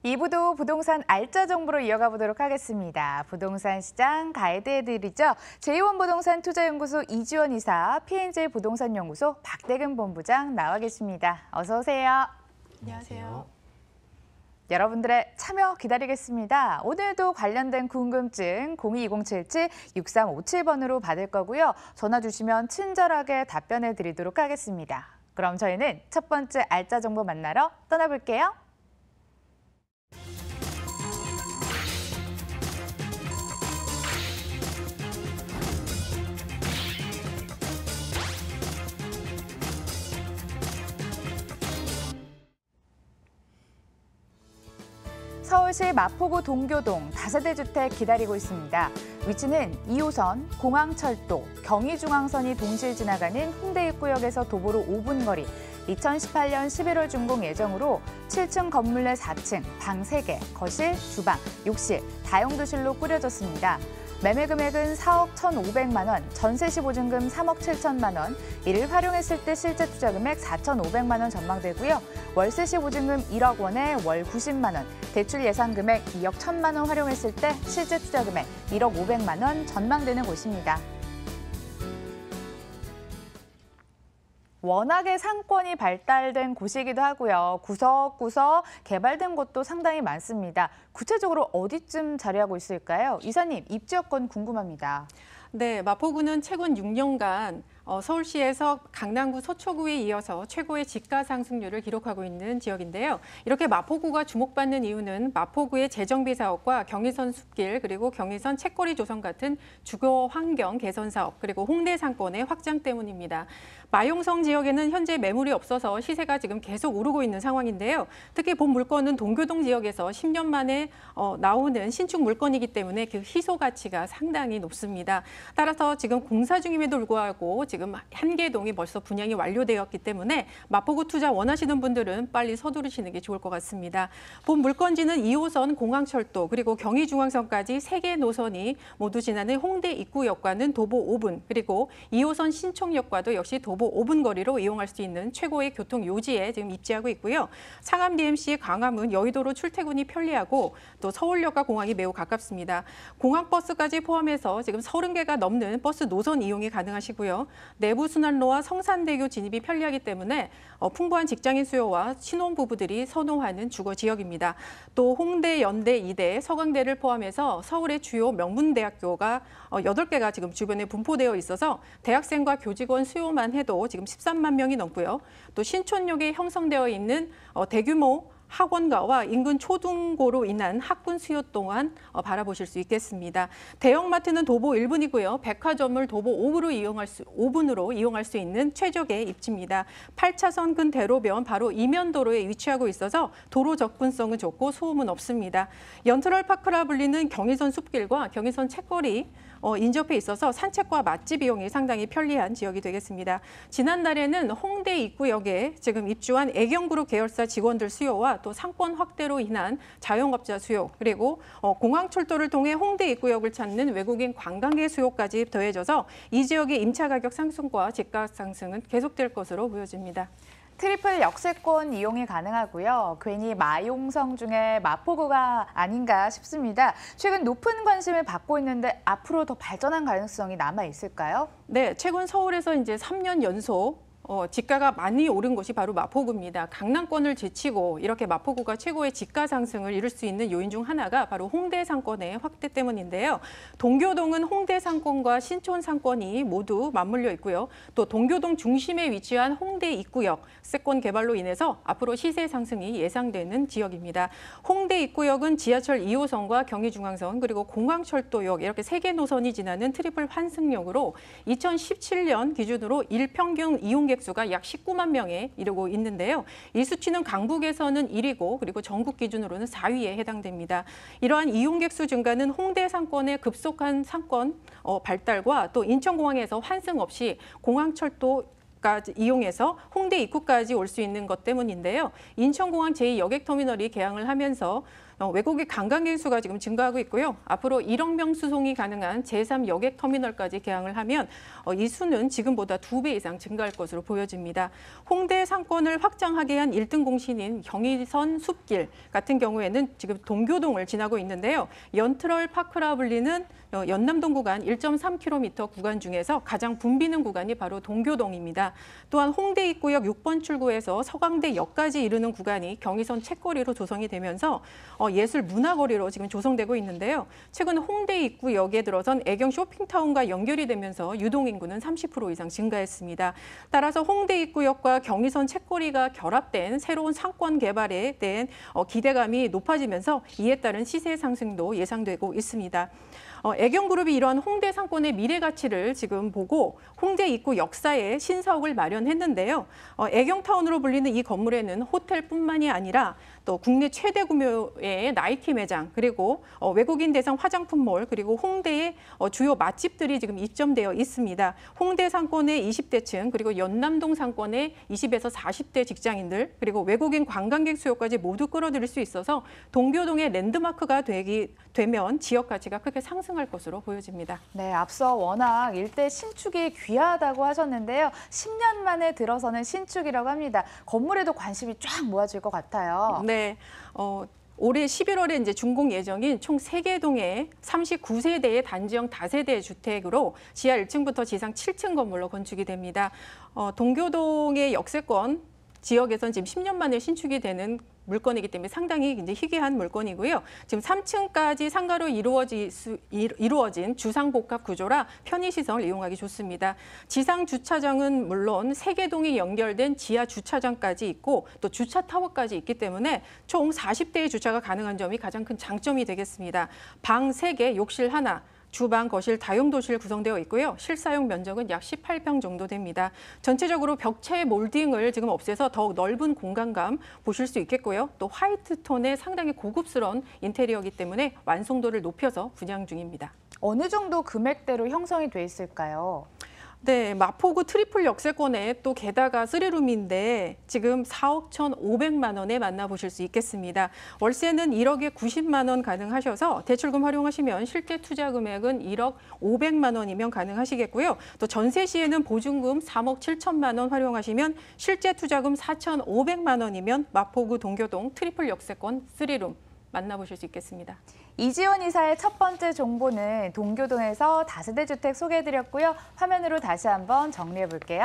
2부도 부동산 알짜 정보로 이어가 보도록 하겠습니다. 부동산 시장 가이드해드리죠. 제1부동산 투자연구소 이지원 이사, P&J 부동산연구소 박대근 본부장 나와 계십니다. 어서 오세요. 안녕하세요. 여러분들의 참여 기다리겠습니다. 오늘도 관련된 궁금증 022077-6357번으로 받을 거고요. 전화 주시면 친절하게 답변해 드리도록 하겠습니다. 그럼 저희는 첫 번째 알짜 정보 만나러 떠나볼게요. 서울시 마포구 동교동 다세대 주택 기다리고 있습니다. 위치는 2호선, 공항철도, 경의중앙선이 동시에 지나가는 홍대 입구역에서 도보로 5분 거리, 2018년 11월 준공 예정으로 7층 건물 내 4층, 방 3개, 거실, 주방, 욕실, 다용도실로 꾸려졌습니다. 매매 금액은 4억 1,500만 원, 전세 시 보증금 3억 7천만 원, 이를 활용했을 때 실제 투자 금액 4,500만 원 전망되고요. 월세 시 보증금 1억 원에 월 90만 원, 대출 예상 금액 2억 1천만 원 활용했을 때 실제 투자 금액 1억 500만 원 전망되는 곳입니다. 워낙에 상권이 발달된 곳이기도 하고요. 구석구석 개발된 곳도 상당히 많습니다. 구체적으로 어디쯤 자리하고 있을까요? 이사님, 입지 여건 궁금합니다. 네, 마포구는 최근 6년간 서울시에서 강남구 서초구에 이어서 최고의 집가 상승률을 기록하고 있는 지역인데요. 이렇게 마포구가 주목받는 이유는 마포구의 재정비 사업과 경의선 숲길 그리고 경의선 책거리 조성 같은 주거 환경 개선 사업 그리고 홍대 상권의 확장 때문입니다. 마용성 지역에는 현재 매물이 없어서 시세가 지금 계속 오르고 있는 상황인데요. 특히 본 물건은 동교동 지역에서 10년 만에 나오는 신축 물건이기 때문에 그 희소 가치가 상당히 높습니다. 따라서 지금 공사 중임에도 불구하고 지금 한개동이 벌써 분양이 완료되었기 때문에 마포구 투자 원하시는 분들은 빨리 서두르시는 게 좋을 것 같습니다. 본 물건지는 2호선 공항철도 그리고 경의중앙선까지 3개 노선이 모두 지나는 홍대 입구역과는 도보 5분 그리고 2호선 신촌역과도 역시 도보 5분 거리로 이용할 수 있는 최고의 교통 요지에 지금 입지하고 있고요. 상암 DMC 광화문 여의도로 출퇴근이 편리하고 또 서울역과 공항이 매우 가깝습니다. 공항버스까지 포함해서 지금 30개가 넘는 버스 노선 이용이 가능하시고요. 내부 순환로와 성산대교 진입이 편리하기 때문에 풍부한 직장인 수요와 신혼부부들이 선호하는 주거 지역입니다. 또 홍대, 연대, 이대, 서강대를 포함해서 서울의 주요 명문대학교가 8개가 지금 주변에 분포되어 있어서 대학생과 교직원 수요만 해도 지금 13만 명이 넘고요. 또 신촌역에 형성되어 있는 대규모 학원가와 인근 초등고로 인한 학군 수요 또한 바라보실 수 있겠습니다. 대형마트는 도보 1분이고요. 백화점을 도보 5분으로 이용할 수 있는 최적의 입지입니다. 8차선 근 대로변 바로 이면도로에 위치하고 있어서 도로 접근성은 좋고 소음은 없습니다. 연트럴파크라 불리는 경의선 숲길과 경의선 책거리 인접해 있어서 산책과 맛집 이용이 상당히 편리한 지역이 되겠습니다. 지난달에는 홍대 입구역에 지금 입주한 애경그룹 계열사 직원들 수요와 또 상권 확대로 인한 자영업자 수요 그리고 공항철도를 통해 홍대 입구역을 찾는 외국인 관광객 수요까지 더해져서 이 지역의 임차 가격 상승과 집값 상승은 계속될 것으로 보여집니다. 트리플 역세권 이용이 가능하고요. 괜히 마용성 중에 마포구가 아닌가 싶습니다. 최근 높은 관심을 받고 있는데 앞으로 더 발전한 가능성이 남아 있을까요? 네, 최근 서울에서 이제 3년 연속 집가가 많이 오른 곳이 바로 마포구입니다. 강남권을 제치고 이렇게 마포구가 최고의 집가 상승을 이룰 수 있는 요인 중 하나가 바로 홍대 상권의 확대 때문인데요. 동교동은 홍대 상권과 신촌 상권이 모두 맞물려 있고요. 또 동교동 중심에 위치한 홍대 입구역 세권 개발로 인해서 앞으로 시세 상승이 예상되는 지역입니다. 홍대 입구역은 지하철 2호선과 경의중앙선 그리고 공항철도역 이렇게 3개 노선이 지나는 트리플 환승역으로 2017년 기준으로 일평균 이용객 수가 약 19만 명에 이르고 있는데요. 이 수치는 강북에서는 1위고 그리고 전국 기준으로는 4위에 해당됩니다. 이러한 이용객 수 증가는 홍대 상권의 급속한 상권 발달과 또 인천공항에서 환승 없이 공항철도 까지 이용해서 홍대 입구까지 올 수 있는 것 때문인데요. 인천공항 제2여객터미널이 개항을 하면서 외국인 관광객 수가 지금 증가하고 있고요. 앞으로 1억 명 수송이 가능한 제3 여객 터미널까지 개항을 하면 이 수는 지금보다 2배 이상 증가할 것으로 보여집니다. 홍대 상권을 확장하게 한 1등 공신인 경의선 숲길 같은 경우에는 지금 동교동을 지나고 있는데요. 연트럴 파크라 불리는 연남동 구간 1.3km 구간 중에서 가장 붐비는 구간이 바로 동교동입니다. 또한 홍대 입구역 6번 출구에서 서강대역까지 이르는 구간이 경의선 챗거리로 조성이 되면서 예술 문화거리로 지금 조성되고 있는데요. 최근 홍대 입구역에 들어선 애경 쇼핑타운과 연결이 되면서 유동인구는 30% 이상 증가했습니다. 따라서 홍대 입구역과 경의선 챗거리가 결합된 새로운 상권 개발에 대한 기대감이 높아지면서 이에 따른 시세 상승도 예상되고 있습니다. 애경그룹이 이러한 홍대 상권의 미래 가치를 지금 보고 홍대 입구 역사에 신사옥을 마련했는데요. 애경타운으로 불리는 이 건물에는 호텔뿐만이 아니라 또 국내 최대 규모의 나이키 매장, 그리고 외국인 대상 화장품몰, 그리고 홍대의 주요 맛집들이 지금 입점되어 있습니다. 홍대 상권의 20대층, 그리고 연남동 상권의 20에서 40대 직장인들, 그리고 외국인 관광객 수요까지 모두 끌어들일 수 있어서 동교동의 랜드마크가 되면 지역 가치가 크게 상승할 것으로 보여집니다. 네, 앞서 워낙 일대 신축이 귀하다고 하셨는데요. 10년 만에 들어서는 신축이라고 합니다. 건물에도 관심이 쫙 모아질 것 같아요. 네. 올해 11월에 이제 준공 예정인 총 3개 동의 39세대의 단지형 다세대 주택으로 지하 1층부터 지상 7층 건물로 건축이 됩니다. 동교동의 역세권 지역에선 지금 10년 만에 신축이 되는 물건이기 때문에 상당히 이제 희귀한 물건이고요. 지금 3층까지 상가로 이루어진 주상복합 구조라 편의시설을 이용하기 좋습니다. 지상 주차장은 물론 3개 동이 연결된 지하 주차장까지 있고 또 주차 타워까지 있기 때문에 총 40대의 주차가 가능한 점이 가장 큰 장점이 되겠습니다. 방 3개, 욕실 하나, 주방, 거실, 다용도실 구성되어 있고요. 실사용 면적은 약 18평 정도 됩니다. 전체적으로 벽체 몰딩을 지금 없애서 더욱 넓은 공간감 보실 수 있겠고요. 또 화이트 톤의 상당히 고급스러운 인테리어이기 때문에 완성도를 높여서 분양 중입니다. 어느 정도 금액대로 형성이 돼 있을까요? 네, 마포구 트리플 역세권에 또 게다가 3룸인데 지금 4억 1,500만 원에 만나보실 수 있겠습니다. 월세는 1억에 90만 원 가능하셔서 대출금 활용하시면 실제 투자 금액은 1억 500만 원이면 가능하시겠고요. 또 전세 시에는 보증금 3억 7천만 원 활용하시면 실제 투자금 4,500만 원이면 마포구 동교동 트리플 역세권 3룸 만나보실 수 있겠습니다. 이지원 이사의 첫 번째 정보는 동교동에서 다세대 주택 소개해드렸고요. 화면으로 다시 한번 정리해볼게요.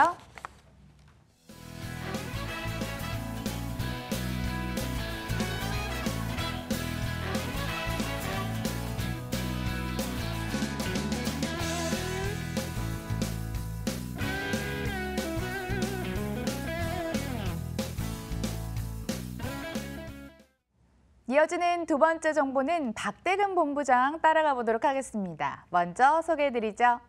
이어지는 두 번째 정보는 박대근 본부장 따라가 보도록 하겠습니다. 먼저 소개해드리죠.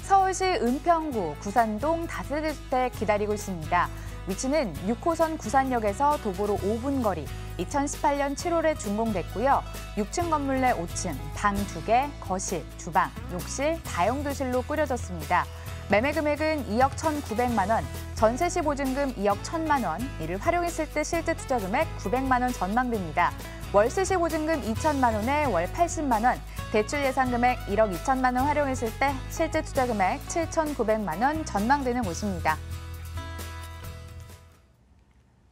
서울시 은평구 구산동 다세대 주택 기다리고 있습니다. 위치는 6호선 구산역에서 도보로 5분 거리, 2018년 7월에 준공됐고요. 6층 건물 내 5층, 방 2개, 거실, 주방, 욕실, 다용도실로 꾸려졌습니다. 매매 금액은 2억 1,900만 원, 전세 시 보증금 2억 1,000만 원, 이를 활용했을 때 실제 투자 금액 900만 원 전망됩니다. 월세 시 보증금 2천만 원에 월 80만 원, 대출 예상 금액 1억 2천만 원 활용했을 때 실제 투자 금액 7,900만 원 전망되는 곳입니다.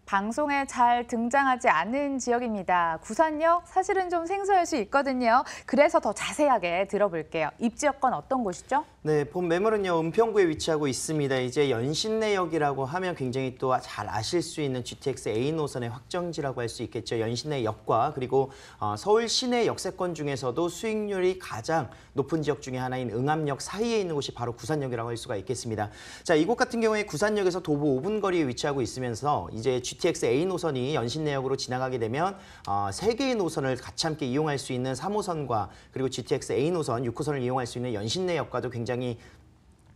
방송에 잘 등장하지 않은 지역입니다. 구산역 사실은 좀 생소할 수 있거든요. 그래서 더 자세하게 들어볼게요. 입지 여건 어떤 곳이죠? 네, 본 매물은요, 은평구에 위치하고 있습니다. 이제 연신내역이라고 하면 굉장히 또 잘 아실 수 있는 GTX A 노선의 확정지라고 할 수 있겠죠. 연신내역과 그리고 서울 시내 역세권 중에서도 수익률이 가장 높은 지역 중에 하나인 응암역 사이에 있는 곳이 바로 구산역이라고 할 수가 있겠습니다. 자, 이곳 같은 경우에 구산역에서 도보 5분 거리에 위치하고 있으면서 이제 GTX A 노선이 연신내역으로 지나가게 되면 3개의 노선을 같이 함께 이용할 수 있는 3호선과 그리고 GTX A 노선 6호선을 이용할 수 있는 연신내역과도 굉장히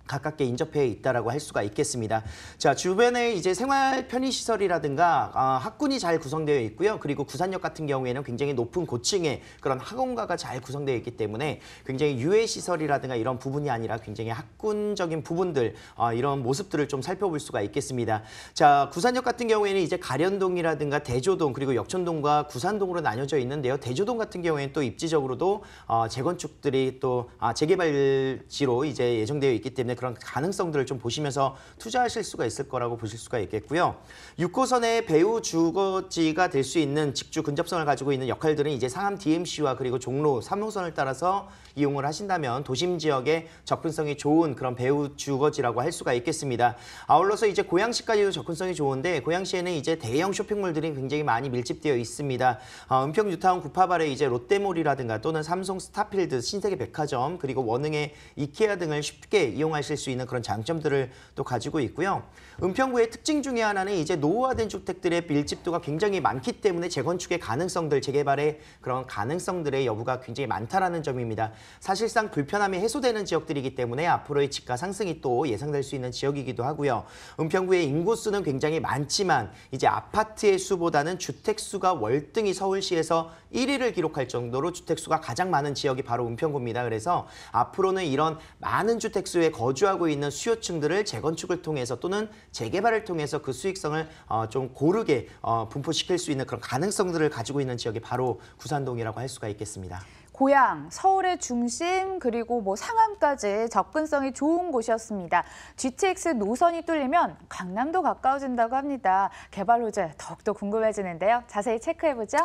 가깝게 인접해 있다라고 할 수가 있겠습니다. 자, 주변에 이제 생활 편의시설이라든가 학군이 잘 구성되어 있고요. 그리고 구산역 같은 경우에는 굉장히 높은 고층의 그런 학원가가 잘 구성되어 있기 때문에 굉장히 유해시설이라든가 이런 부분이 아니라 굉장히 학군적인 부분들, 이런 모습들을 좀 살펴볼 수가 있겠습니다. 자, 구산역 같은 경우에는 이제 가련동이라든가 대조동 그리고 역촌동과 구산동으로 나뉘어져 있는데요. 대조동 같은 경우에는 또 입지적으로도 재건축들이 또 재개발지로 이제 예정되어 있기 때문에 그런 가능성들을 좀 보시면서 투자하실 수가 있을 거라고 보실 수가 있겠고요. 6호선의 배후 주거지가 될 수 있는 직주 근접성을 가지고 있는 역할들은 이제 상암 DMC와 그리고 종로 3호선을 따라서 이용을 하신다면 도심 지역에 접근성이 좋은 그런 배후 주거지라고 할 수가 있겠습니다. 아울러서 이제 고양시까지도 접근성이 좋은데 고양시에는 이제 대형 쇼핑몰들이 굉장히 많이 밀집되어 있습니다. 은평 뉴타운 구파발에 이제 롯데몰이라든가 또는 삼성 스타필드, 신세계 백화점 그리고 원흥의 이케아 등을 쉽게 이용하실 수 있는 그런 장점들을 또 가지고 있고요. 은평구의 특징 중에 하나는 이제 노후화된 주택들의 밀집도가 굉장히 많기 때문에 재건축의 가능성들, 재개발의 그런 가능성들의 여부가 굉장히 많다라는 점입니다. 사실상 불편함이 해소되는 지역들이기 때문에 앞으로의 집가 상승이 또 예상될 수 있는 지역이기도 하고요. 은평구의 인구수는 굉장히 많지만 이제 아파트의 수보다는 주택수가 월등히 서울시에서 1위를 기록할 정도로 주택수가 가장 많은 지역이 바로 은평구입니다. 그래서 앞으로는 이런 많은 주택수에 거주하고 있는 수요층들을 재건축을 통해서 또는 재개발을 통해서 그 수익성을 좀 고르게 분포시킬 수 있는 그런 가능성들을 가지고 있는 지역이 바로 구산동이라고 할 수가 있겠습니다. 고양, 서울의 중심, 그리고 상암까지 접근성이 좋은 곳이었습니다. GTX 노선이 뚫리면 강남도 가까워진다고 합니다. 개발 호재 더욱더 궁금해지는데요. 자세히 체크해보죠.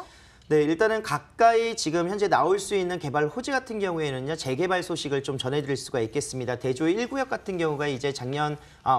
네, 일단은 가까이 지금 현재 나올 수 있는 개발 호재 같은 경우에는요, 재개발 소식을 좀 전해드릴 수가 있겠습니다. 대조 1구역 같은 경우가 이제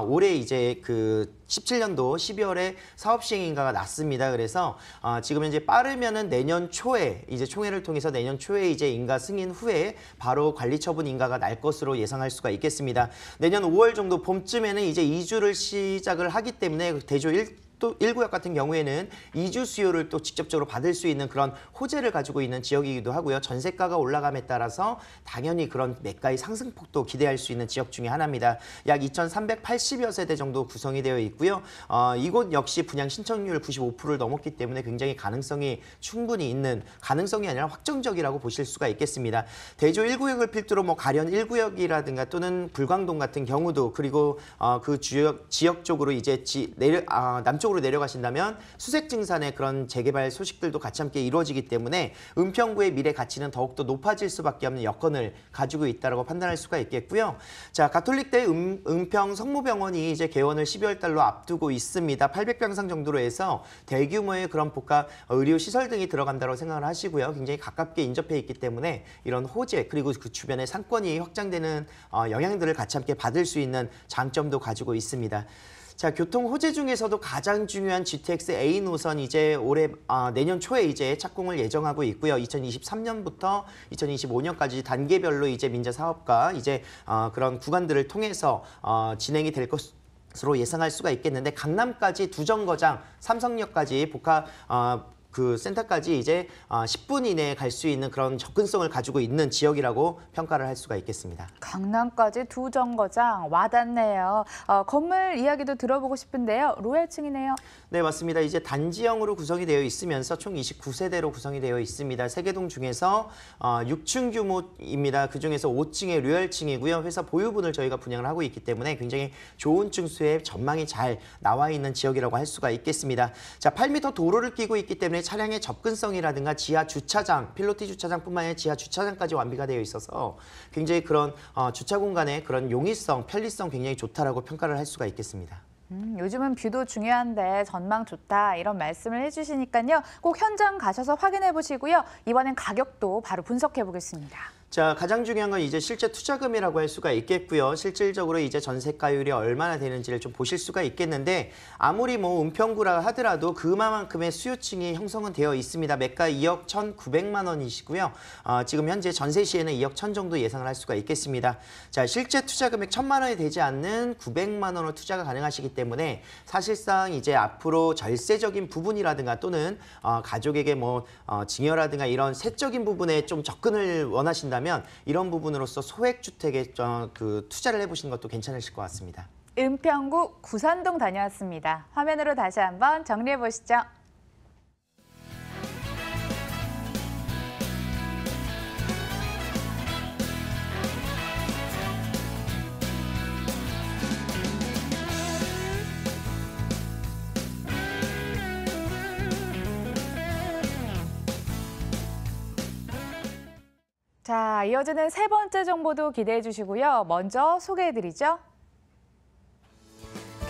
올해 이제 17년도 12월에 사업 시행 인가가 났습니다. 그래서 지금 현재 빠르면은 내년 초에 이제 총회를 통해서 내년 초에 이제 인가 승인 후에 바로 관리 처분 인가가 날 것으로 예상할 수가 있겠습니다. 내년 5월 정도 봄쯤에는 이제 이주를 시작을 하기 때문에 대조 1구역 같은 경우에는 이주 수요를 또 직접적으로 받을 수 있는 그런 호재를 가지고 있는 지역이기도 하고요. 전세가가 올라감에 따라서 당연히 그런 매가의 상승폭도 기대할 수 있는 지역 중에 하나입니다. 약 2,380여 세대 정도 구성이 되어 있고요. 이곳 역시 분양 신청률 95%를 넘었기 때문에 굉장히 가능성이 충분히 있는, 가능성이 아니라 확정적이라고 보실 수가 있겠습니다. 대조 1구역을 필두로 가련 1구역이라든가 또는 불광동 같은 경우도, 그리고 그 지역 쪽으로 이제 남쪽으로 내려가신다면 수색증산의 그런 재개발 소식들도 같이 함께 이루어지기 때문에 은평구의 미래 가치는 더욱더 높아질 수밖에 없는 여건을 가지고 있다고 판단할 수가 있겠고요. 자, 가톨릭대 은평 성모병원이 이제 개원을 12월 달로 앞두고 있습니다. 800병상 정도로 해서 대규모의 그런 복합 의료 시설 등이 들어간다고 생각을 하시고요. 굉장히 가깝게 인접해 있기 때문에 이런 호재 그리고 그 주변의 상권이 확장되는 영향들을 같이 함께 받을 수 있는 장점도 가지고 있습니다. 자, 교통 호재 중에서도 가장 중요한 GTX A 노선 이제 내년 초에 이제 착공을 예정하고 있고요. 2023년부터 2025년까지 단계별로 이제 민자 사업과 이제 그런 구간들을 통해서 진행이 될 것으로 예상할 수가 있겠는데, 강남까지 두 정거장, 삼성역까지 복합 센터까지 이제 10분 이내에 갈 수 있는 그런 접근성을 가지고 있는 지역이라고 평가를 할 수가 있겠습니다. 강남까지 두 정거장 와닿네요. 건물 이야기도 들어보고 싶은데요. 로얄층이네요. 네, 맞습니다. 이제 단지형으로 구성이 되어 있으면서 총 29세대로 구성이 되어 있습니다. 세개동 중에서 6층 규모입니다. 그중에서 5층의 로얄층이고요. 회사 보유분을 저희가 분양을 하고 있기 때문에 굉장히 좋은 층수에 전망이 잘 나와 있는 지역이라고 할 수가 있겠습니다. 자, 8m 도로를 끼고 있기 때문에 차량의 접근성이라든가 지하 주차장, 필로티 주차장뿐만 아니라 지하 주차장까지 완비가 되어 있어서 굉장히 그런 주차 공간의 그런 용이성, 편리성 굉장히 좋다라고 평가를 할 수가 있겠습니다. 요즘은 뷰도 중요한데 전망 좋다 이런 말씀을 해주시니까요. 꼭 현장 가셔서 확인해 보시고요. 이번엔 가격도 바로 분석해 보겠습니다. 자, 가장 중요한 건 이제 실제 투자금이라고 할 수가 있겠고요. 실질적으로 이제 전세가율이 얼마나 되는지를 좀 보실 수가 있겠는데, 아무리 은평구라 하더라도 그만큼의 수요층이 형성은 되어 있습니다. 매가 2억 1,900만 원이시고요. 지금 현재 전세 시에는 2억 1천 정도 예상을 할 수가 있겠습니다. 자, 실제 투자 금액 1,000만 원이 되지 않는 900만 원으로 투자가 가능하시기 때문에 사실상 이제 앞으로 절세적인 부분이라든가 또는 가족에게 증여라든가 이런 세적인 부분에 좀 접근을 원하신다면 계신다면 이런 부분으로서 소액 주택에 투자를 해보시는 것도 괜찮으실 것 같습니다. 은평구 구산동 다녀왔습니다. 화면으로 다시 한번 정리해 보시죠. 자, 이어지는 세 번째 정보도 기대해 주시고요. 먼저 소개해 드리죠.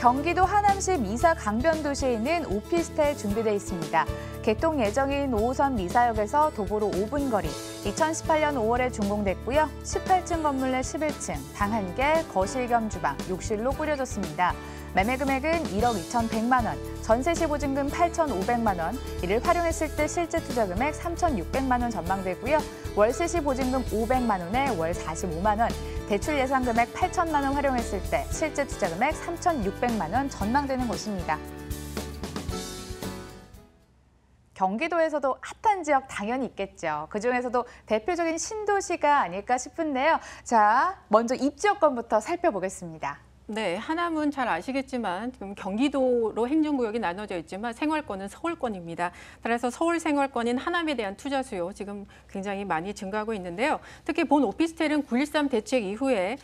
경기도 하남시 미사 강변도시에 있는 오피스텔 준비되어 있습니다. 개통 예정인 5호선 미사역에서 도보로 5분 거리, 2018년 5월에 준공됐고요. 18층 건물 내 11층, 방 1개, 거실 겸 주방, 욕실로 꾸려졌습니다. 매매 금액은 1억 2,100만 원, 전세 시 보증금 8,500만 원, 이를 활용했을 때 실제 투자 금액 3,600만 원 전망되고요. 월세 시 보증금 500만 원에 월 45만 원, 대출 예상 금액 8천만 원 활용했을 때 실제 투자 금액 3,600만 원 전망되는 곳입니다. 경기도에서도 핫한 지역 당연히 있겠죠. 그중에서도 대표적인 신도시가 아닐까 싶은데요. 자, 먼저 입지여건부터 살펴보겠습니다. 네, 하남은 잘 아시겠지만 지금 경기도로 행정구역이 나눠져 있지만 생활권은 서울권입니다. 따라서 서울 생활권인 하남에 대한 투자 수요 지금 굉장히 많이 증가하고 있는데요. 특히 본 오피스텔은 9.13 대책 이후에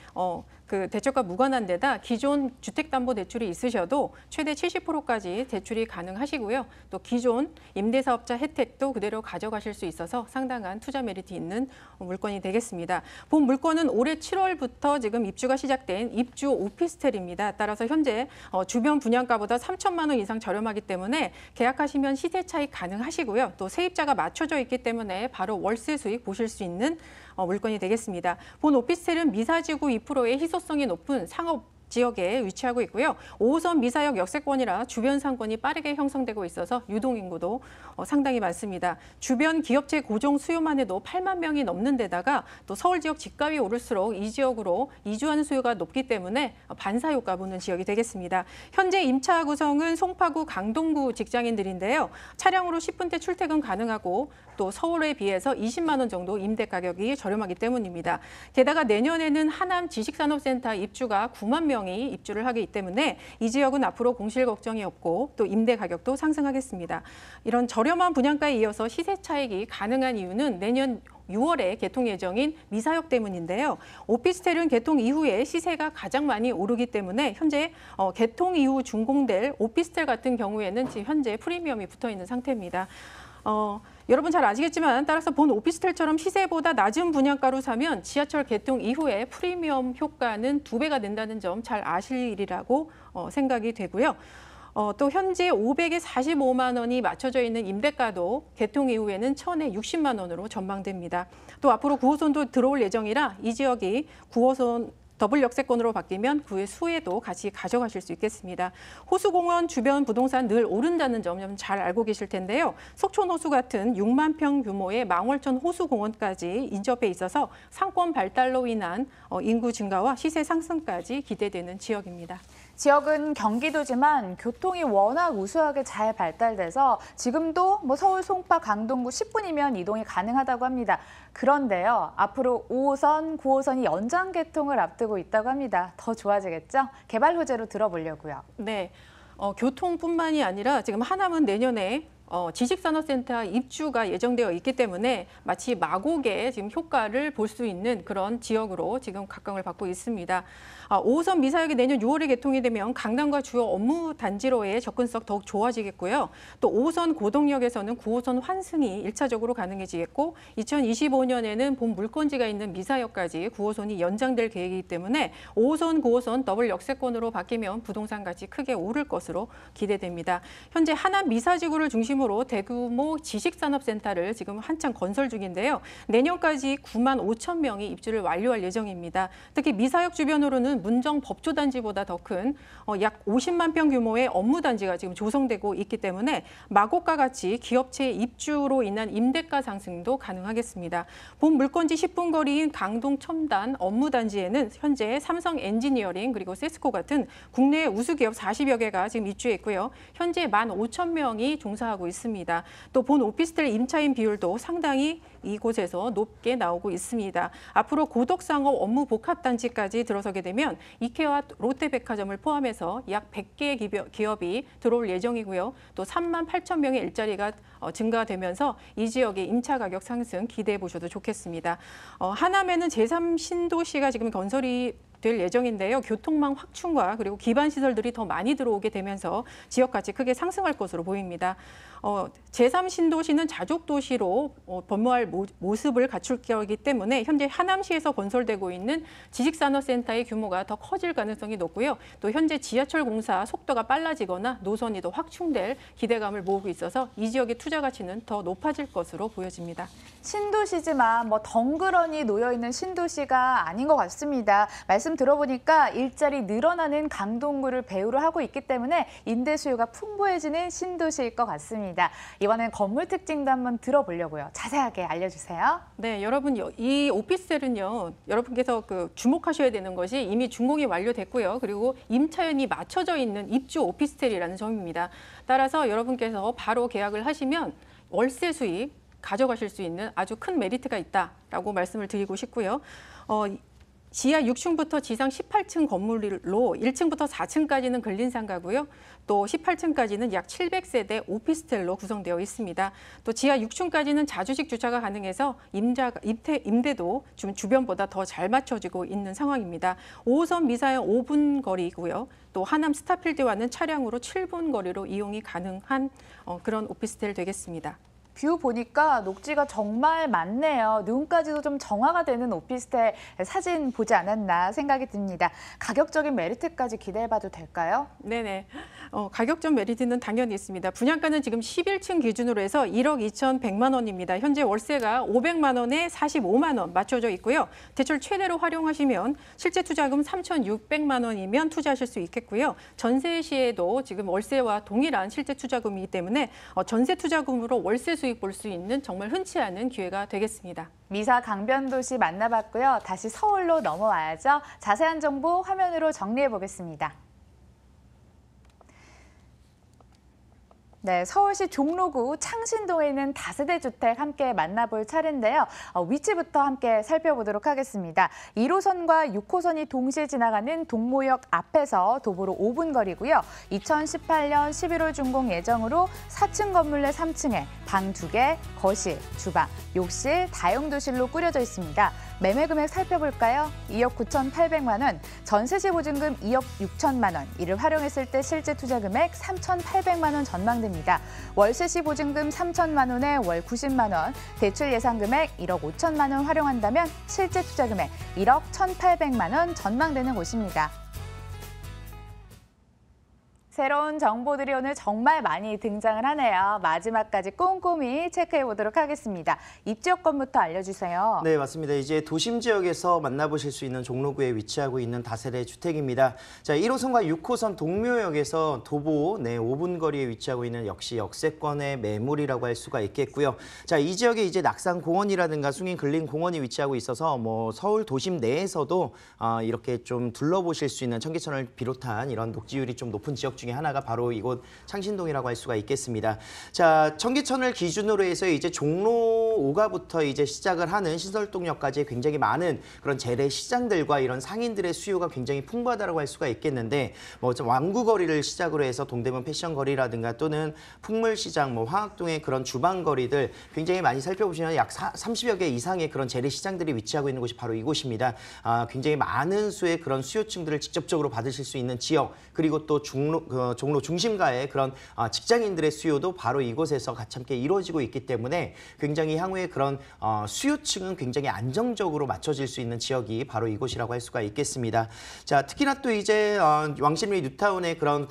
그 대책과 무관한 데다 기존 주택담보대출이 있으셔도 최대 70%까지 대출이 가능하시고요. 또 기존 임대사업자 혜택도 그대로 가져가실 수 있어서 상당한 투자 메리트 있는 물건이 되겠습니다. 본 물건은 올해 7월부터 지금 입주가 시작된 입주 오피스텔입니다. 따라서 현재 주변 분양가보다 3천만 원 이상 저렴하기 때문에 계약하시면 시세 차익 가능하시고요. 또 세입자가 맞춰져 있기 때문에 바로 월세 수익 보실 수 있는 물건이 되겠습니다. 본 오피스텔은 미사지구 2%의 희소성이 높은 상업 지역에 위치하고 있고요. 5호선 미사역 역세권이라 주변 상권이 빠르게 형성되고 있어서 유동인구도 상당히 많습니다. 주변 기업체 고정 수요만 해도 8만 명이 넘는 데다가 또 서울 지역 집값이 오를수록 이 지역으로 이주하는 수요가 높기 때문에 반사효과 보는 지역이 되겠습니다. 현재 임차 구성은 송파구, 강동구 직장인들인데요. 차량으로 10분대 출퇴근 가능하고 또 서울에 비해서 20만 원 정도 임대 가격이 저렴하기 때문입니다. 게다가 내년에는 하남 지식산업센터 입주가 9만 명이 입주를 하기 때문에 이 지역은 앞으로 공실 걱정이 없고 또 임대 가격도 상승하겠습니다. 이런 저렴한 분양가에 이어서 시세 차익이 가능한 이유는 내년 6월에 개통 예정인 미사역 때문인데요. 오피스텔은 개통 이후에 시세가 가장 많이 오르기 때문에 현재 개통 이후 준공될 오피스텔 같은 경우에는 지금 현재 프리미엄이 붙어 있는 상태입니다. 여러분 잘 아시겠지만 따라서 본 오피스텔처럼 시세보다 낮은 분양가로 사면 지하철 개통 이후에 프리미엄 효과는 2배가 된다는 점 잘 아실 일이라고 생각이 되고요. 또 현재 500에 45만 원이 맞춰져 있는 임대가도 개통 이후에는 1000에 60만 원으로 전망됩니다. 또 앞으로 9호선도 들어올 예정이라 이 지역이 9호선 더블 역세권으로 바뀌면 그의 수혜도 같이 가져가실 수 있겠습니다. 호수공원 주변 부동산 늘 오른다는 점 잘 알고 계실 텐데요. 속촌호수 같은 6만 평 규모의 망월천 호수공원까지 인접해 있어서 상권 발달로 인한 인구 증가와 시세 상승까지 기대되는 지역입니다. 지역은 경기도지만 교통이 워낙 우수하게 잘 발달돼서 지금도 서울 송파 강동구 10분이면 이동이 가능하다고 합니다. 그런데요, 앞으로 5호선, 9호선이 연장 개통을 앞두고 있다고 합니다. 더 좋아지겠죠? 개발 호재로 들어보려고요. 네, 교통뿐만이 아니라 지금 하남은 내년에 지식산업센터 입주가 예정되어 있기 때문에 마치 마곡의 지금 효과를 볼 수 있는 그런 지역으로 지금 각광을 받고 있습니다. 5호선 미사역이 내년 6월에 개통이 되면 강남과 주요 업무 단지로의 접근성 더욱 좋아지겠고요. 또 5호선 고동역에서는 9호선 환승이 1차적으로 가능해지겠고 2025년에는 본 물건지가 있는 미사역까지 9호선이 연장될 계획이기 때문에 5호선, 9호선 더블 역세권으로 바뀌면 부동산 가치 크게 오를 것으로 기대됩니다. 현재 하남 미사지구를 중심으로 대규모 지식산업센터를 지금 한창 건설 중인데요. 내년까지 9만 5천 명이 입주를 완료할 예정입니다. 특히 미사역 주변으로는 문정 법조단지보다 더 큰 약 50만 평 규모의 업무단지가 지금 조성되고 있기 때문에 마곡과 같이 기업체 입주로 인한 임대가 상승도 가능하겠습니다. 본 물건지 10분 거리인 강동 첨단 업무단지에는 현재 삼성 엔지니어링 그리고 세스코 같은 국내 우수기업 40여 개가 지금 입주해 있고요. 현재 1만 5천 명이 종사하고 있습니다. 또 본 오피스텔 임차인 비율도 상당히 이곳에서 높게 나오고 있습니다. 앞으로 고덕상업 업무 복합단지까지 들어서게 되면 이케아와 롯데백화점을 포함해서 약 100개의 기업이 들어올 예정이고요. 또 3만 8천 명의 일자리가 증가되면서 이 지역의 임차 가격 상승 기대해 보셔도 좋겠습니다. 하남에는 제3신도시가 지금 건설이 될 예정인데요. 교통망 확충과 그리고 기반 시설들이 더 많이 들어오게 되면서 지역 가치 크게 상승할 것으로 보입니다. 제3신도시는 자족도시로 변모할 모습을 갖출 거기 때문에 현재 하남시에서 건설되고 있는 지식산업센터의 규모가 더 커질 가능성이 높고요. 또 현재 지하철 공사 속도가 빨라지거나 노선이 더 확충될 기대감을 모으고 있어서 이 지역의 투자 가치는 더 높아질 것으로 보여집니다. 신도시지만 뭐 덩그러니 놓여있는 신도시가 아닌 것 같습니다. 말씀 들어보니까 일자리 늘어나는 강동구를 배후로 하고 있기 때문에 임대 수요가 풍부해지는 신도시일 것 같습니다. 이번엔 건물 특징도 한번 들어보려고요. 자세하게 알려주세요. 네, 여러분 이 오피스텔은요. 여러분께서 주목하셔야 되는 것이 이미 준공이 완료됐고요. 그리고 임차연이 맞춰져 있는 입주 오피스텔이라는 점입니다. 따라서 여러분께서 바로 계약을 하시면 월세 수익 가져가실 수 있는 아주 큰 메리트가 있다라고 말씀을 드리고 싶고요. 지하 6층부터 지상 18층 건물로 1층부터 4층까지는 근린상가고요. 또 18층까지는 약 700세대 오피스텔로 구성되어 있습니다. 또 지하 6층까지는 자주식 주차가 가능해서 임대도 주변보다 더 잘 맞춰지고 있는 상황입니다. 5호선 미사역 5분 거리이고요. 또 하남 스타필드와는 차량으로 7분 거리로 이용이 가능한 그런 오피스텔 되겠습니다. 뷰 보니까 녹지가 정말 많네요. 눈까지도 좀 정화가 되는 오피스텔 사진 보지 않았나 생각이 듭니다. 가격적인 메리트까지 기대해봐도 될까요? 네네. 가격적 메리트는 당연히 있습니다. 분양가는 지금 11층 기준으로 해서 1억 2,100만 원입니다. 현재 월세가 500만 원에 45만 원 맞춰져 있고요. 대출 최대로 활용하시면 실제 투자금 3,600만 원이면 투자하실 수 있겠고요. 전세 시에도 지금 월세와 동일한 실제 투자금이기 때문에 전세 투자금으로 월세 수익 볼 수 있는 정말 흔치 않은 기회가 되겠습니다. 미사 강변도시 만나봤고요. 다시 서울로 넘어와야죠. 자세한 정보 화면으로 정리해 보겠습니다. 네, 서울시 종로구 창신동에 있는 다세대 주택 함께 만나볼 차례인데요. 위치부터 함께 살펴보도록 하겠습니다. 1호선과 6호선이 동시에 지나가는 동모역 앞에서 도보로 5분 거리고요. 2018년 11월 준공 예정으로 4층 건물 내 3층에 방 2개, 거실, 주방, 욕실, 다용도실로 꾸려져 있습니다. 매매 금액 살펴볼까요? 2억 9,800만 원, 전세시 보증금 2억 6천만 원, 이를 활용했을 때 실제 투자 금액 3,800만 원 전망됩니다. 월세시 보증금 3천만 원에 월 90만 원, 대출 예상 금액 1억 5천만 원 활용한다면 실제 투자 금액 1억 1,800만 원 전망되는 곳입니다. 새로운 정보들이 오늘 정말 많이 등장을 하네요. 마지막까지 꼼꼼히 체크해 보도록 하겠습니다. 입지 여건부터 알려주세요. 네, 맞습니다. 이제 도심 지역에서 만나보실 수 있는 종로구에 위치하고 있는 다세대 주택입니다. 자, 1호선과 6호선 동묘역에서 도보 5분 거리에 위치하고 있는 역시 역세권의 매물이라고 할 수가 있겠고요. 자, 이 지역에 이제 낙산공원이라든가 숭인근린공원이 위치하고 있어서 서울 도심 내에서도 이렇게 좀 둘러보실 수 있는 청계천을 비롯한 이런 녹지율이 좀 높은 지역 중에 하나가 바로 이곳 창신동이라고 할 수가 있겠습니다. 자, 청계천을 기준으로 해서 이제 종로 5가부터 이제 시작을 하는 신설동역까지 굉장히 많은 그런 재래시장들과 이런 상인들의 수요가 굉장히 풍부하다고 할 수가 있겠는데 왕구거리를 시작으로 해서 동대문 패션거리라든가 또는 풍물시장, 화학동의 그런 주방거리들 굉장히 많이 살펴보시면 약 30여 개 이상의 그런 재래시장들이 위치하고 있는 곳이 바로 이곳입니다. 굉장히 많은 수의 그런 수요층들을 직접적으로 받으실 수 있는 지역, 그리고 또 종로 중심가의 그런 직장인들의 수요도 바로 이곳에서 같이 함께 이루어지고 있기 때문에 굉장히 향후에 그런 수요층은 굉장히 안정적으로 맞춰질 수 있는 지역이 바로 이곳이라고 할 수가 있겠습니다. 자, 특히나 또 이제 왕십리 뉴타운의 그런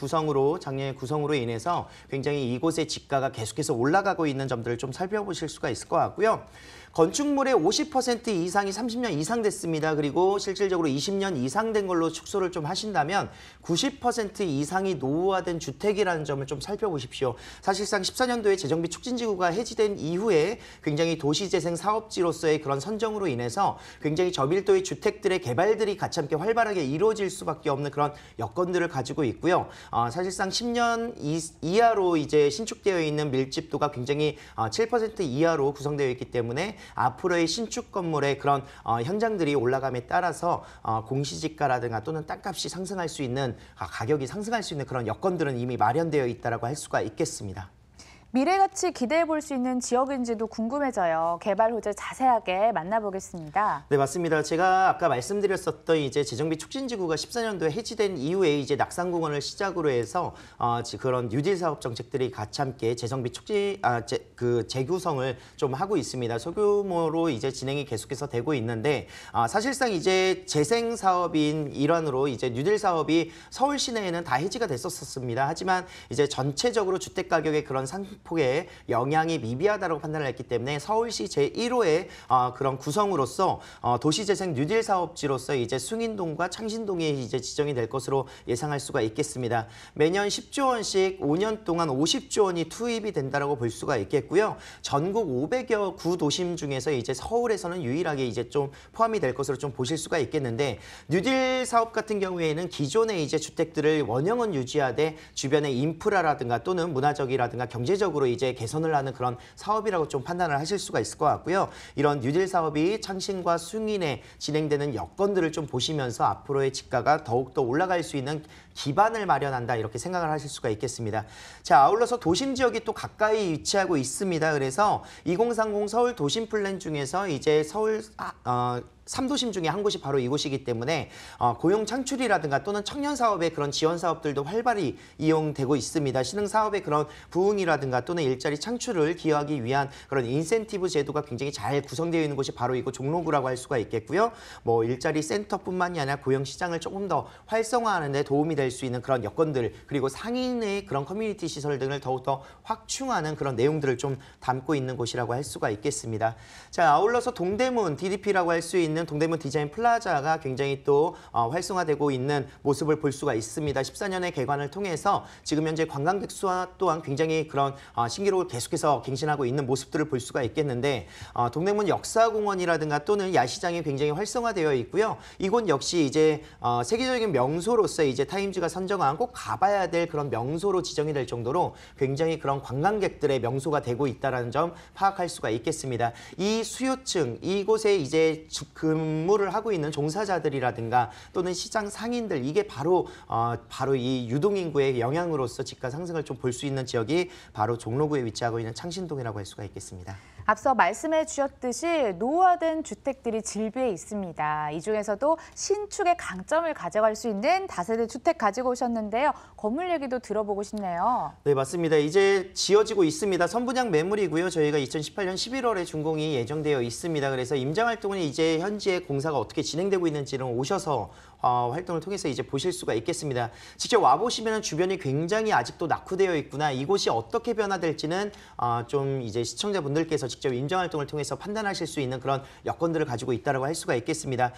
작년의 구성으로 인해서 굉장히 이곳의 집가가 계속해서 올라가고 있는 점들을 좀 살펴보실 수가 있을 것 같고요. 건축물의 50% 이상이 30년 이상 됐습니다. 그리고 실질적으로 20년 이상 된 걸로 축소를 좀 하신다면 90% 이상이 노후화된 주택이라는 점을 좀 살펴보십시오. 사실상 14년도에 재정비 촉진지구가 해지된 이후에 굉장히 굉장히 도시재생 사업지로서의 그런 선정으로 인해서 굉장히 저밀도의 주택들의 개발들이 같이 함께 활발하게 이루어질 수밖에 없는 그런 여건들을 가지고 있고요. 사실상 10년 이하로 이제 신축되어 있는 밀집도가 굉장히 7% 이하로 구성되어 있기 때문에 앞으로의 신축 건물의 그런 현장들이 올라감에 따라서 공시지가라든가 또는 땅값이 상승할 수 있는 가격이 상승할 수 있는 그런 여건들은 이미 마련되어 있다라고 할 수가 있겠습니다. 미래같이 기대해 볼 수 있는 지역인지도 궁금해져요. 개발 호재 자세하게 만나보겠습니다. 네, 맞습니다. 제가 아까 말씀드렸었던 이제 재정비 촉진지구가 14년도에 해지된 이후에 이제 낙산공원을 시작으로 해서 그런 뉴딜 사업 정책들이 같이 함께 재정비 촉진 재구성을 좀 하고 있습니다. 소규모로 이제 진행이 계속해서 되고 있는데 사실상 이제 재생 사업인 일환으로 이제 뉴딜 사업이 서울 시내에는 다 해지가 됐었습니다. 하지만 이제 전체적으로 주택 가격의 그런 폭의 영향이 미비하다고 판단을 했기 때문에 서울시 제1호의 그런 구성으로서 도시재생 뉴딜 사업지로서 이제 숭인동과 창신동이 이제 지정이 될 것으로 예상할 수가 있겠습니다. 매년 10조 원씩 5년 동안 50조 원이 투입이 된다라고 볼 수가 있겠고요. 전국 500여 구도심 중에서 이제 서울에서는 유일하게 이제 좀 포함이 될 것으로 좀 보실 수가 있겠는데 뉴딜 사업 같은 경우에는 기존의 이제 주택들을 원형은 유지하되 주변의 인프라라든가 또는 문화적이라든가 경제적 으로 이제 개선을 하는 그런 사업이라고 좀 판단을 하실 수가 있을 것 같고요. 이런 뉴딜 사업이 창신과 숭인에 진행되는 여건들을 좀 보시면서 앞으로의 집가가 더욱더 올라갈 수 있는 기반을 마련한다 이렇게 생각을 하실 수가 있겠습니다. 자, 아울러서 도심 지역이 또 가까이 위치하고 있습니다. 그래서 2030 서울 도심 플랜 중에서 이제 서울 3도심 중에 한 곳이 바로 이곳이기 때문에 고용 창출이라든가 또는 청년 사업의 그런 지원 사업들도 활발히 이용되고 있습니다. 신흥 사업의 그런 부흥이라든가 또는 일자리 창출을 기여하기 위한 그런 인센티브 제도가 굉장히 잘 구성되어 있는 곳이 바로 이곳 종로구라고 할 수가 있겠고요. 뭐 일자리 센터뿐만이 아니라 고용 시장을 조금 더 활성화하는 데 도움이 될 수 있는 그런 여건들 그리고 상인의 그런 커뮤니티 시설 등을 더욱더 확충하는 그런 내용들을 좀 담고 있는 곳이라고 할 수가 있겠습니다. 자, 아울러서 동대문 DDP라고 할 수 있는 동대문 디자인 플라자가 굉장히 또 활성화되고 있는 모습을 볼 수가 있습니다. 14년의 개관을 통해서 지금 현재 관광객 수 또한 굉장히 그런 신기록을 계속해서 갱신하고 있는 모습들을 볼 수가 있겠는데 동대문 역사공원이라든가 또는 야시장이 굉장히 활성화되어 있고요. 이곳 역시 이제 세계적인 명소로서 이제 타임즈가 선정한 꼭 가봐야 될 그런 명소로 지정이 될 정도로 굉장히 그런 관광객들의 명소가 되고 있다는 점 파악할 수가 있겠습니다. 이 수요층 이곳에 이제 근무를 하고 있는 종사자들이라든가 또는 시장 상인들 이게 바로 이 유동인구의 영향으로서 집가 상승을 좀 볼 수 있는 지역이 바로 종로구에 위치하고 있는 창신동이라고 할 수가 있겠습니다. 앞서 말씀해 주셨듯이 노후화된 주택들이 질비해 있습니다. 이 중에서도 신축의 강점을 가져갈 수 있는 다세대 주택 가지고 오셨는데요. 건물 얘기도 들어보고 싶네요. 네, 맞습니다. 이제 지어지고 있습니다. 선분양 매물이고요. 저희가 2018년 11월에 준공이 예정되어 있습니다. 그래서 임장 활동은 이제 현지에 공사가 어떻게 진행되고 있는지는 오셔서 활동을 통해서 이제 보실 수가 있겠습니다. 직접 와보시면 주변이 굉장히 아직도 낙후되어 있구나. 이곳이 어떻게 변화될지는 좀 이제 시청자분들께서 직접 임장 활동을 통해서 판단하실 수 있는 그런 여건들을 가지고 있다고 할 수가 있겠습니다.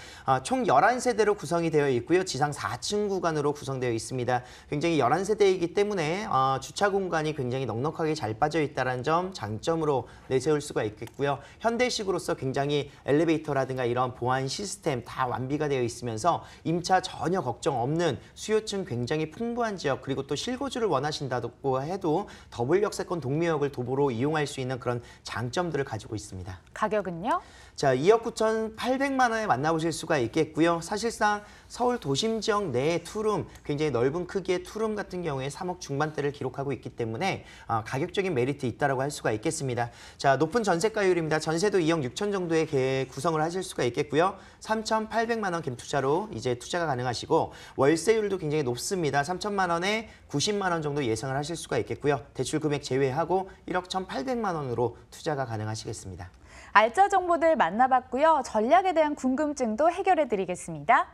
총 11세대로 구성이 되어 있고요. 지상 4층 구간으로 구성되어 있습니다. 굉장히 11세대이기 때문에 주차 공간이 굉장히 넉넉하게 잘 빠져 있다는 점 장점으로 내세울 수가 있겠고요. 현대식으로서 굉장히 엘리베이터라든가 이런 보안 시스템 다 완비가 되어 있으면서 임차 전혀 걱정 없는 수요층 굉장히 풍부한 지역 그리고 또 실거주를 원하신다고 해도 더블 역세권 동묘역을 도보로 이용할 수 있는 그런 장점들을 가지고 있습니다. 가격은요? 자, 2억 9,800만 원에 만나보실 수가 있겠고요. 사실상 서울 도심 지역 내의 투룸, 굉장히 넓은 크기의 투룸 같은 경우에 3억 중반대를 기록하고 있기 때문에 가격적인 메리트 있다고 할 수가 있겠습니다. 자, 높은 전세가율입니다. 전세도 2억 6천 정도의 구성을 하실 수가 있겠고요. 3,800만 원 갭 투자로 이제 투자가 가능하시고 월세율도 굉장히 높습니다. 3천만 원에 90만 원 정도 예상을 하실 수가 있겠고요. 대출 금액 제외하고 1억 1,800만 원으로 투자가 가능하시겠습니다. 알짜 정보들 만나봤고요. 전략에 대한 궁금증도 해결해드리겠습니다.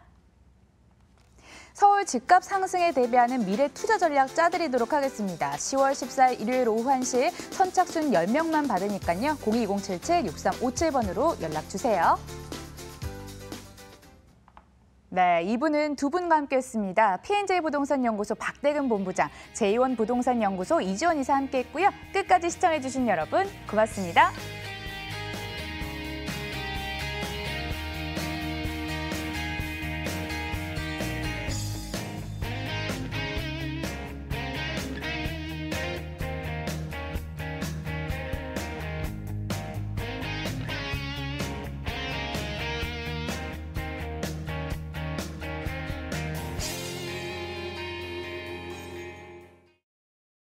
서울 집값 상승에 대비하는 미래 투자 전략 짜드리도록 하겠습니다. 10월 14일 일요일 오후 1시 선착순 10명만 받으니까요. 02-077-6357번으로 연락주세요. 네, 2부는 두 분과 함께했습니다. P&J 부동산 연구소 박대근 본부장, 제2원 부동산 연구소 이지원 이사 함께했고요. 끝까지 시청해주신 여러분 고맙습니다.